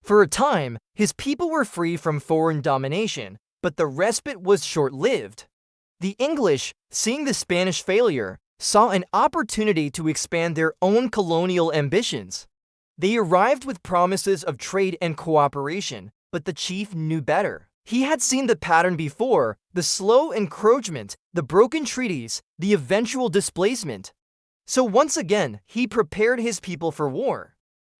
For a time, his people were free from foreign domination, but the respite was short-lived. The English, seeing the Spanish failure, saw an opportunity to expand their own colonial ambitions. They arrived with promises of trade and cooperation, but the chief knew better. He had seen the pattern before: the slow encroachment, the broken treaties, the eventual displacement. So once again, he prepared his people for war.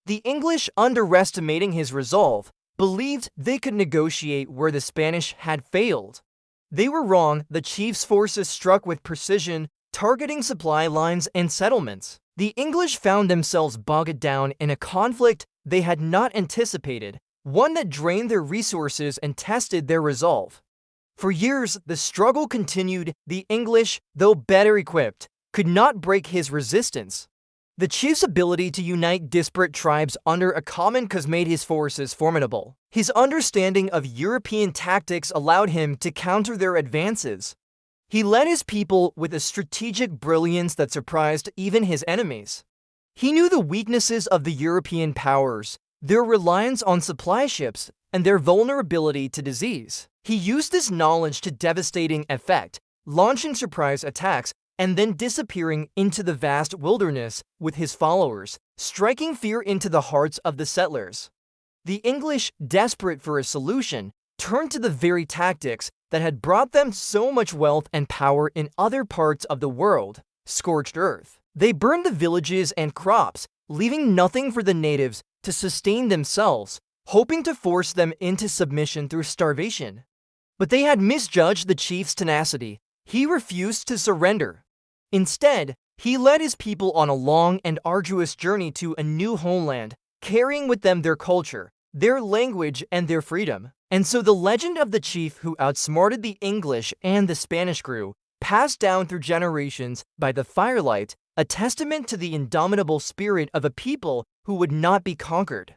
The English, underestimating his resolve, believed they could negotiate where the Spanish had failed. They were wrong. The chief's forces struck with precision, targeting supply lines and settlements. The English found themselves bogged down in a conflict they had not anticipated, one that drained their resources and tested their resolve. For years, the struggle continued. The English, though better equipped, could not break his resistance. The chief's ability to unite disparate tribes under a common cause made his forces formidable. His understanding of European tactics allowed him to counter their advances. He led his people with a strategic brilliance that surprised even his enemies. He knew the weaknesses of the European powers, their reliance on supply ships, and their vulnerability to disease. He used this knowledge to devastating effect, launching surprise attacks and then disappearing into the vast wilderness with his followers, striking fear into the hearts of the settlers. The English, desperate for a solution, turned to the very tactics that had brought them so much wealth and power in other parts of the world: scorched earth. They burned the villages and crops, leaving nothing for the natives to sustain themselves, hoping to force them into submission through starvation. But they had misjudged the chief's tenacity. He refused to surrender. Instead, he led his people on a long and arduous journey to a new homeland, carrying with them their culture, their language, and their freedom. And so the legend of the chief who outsmarted the English and the Spanish grew, passed down through generations by the firelight, a testament to the indomitable spirit of a people who would not be conquered.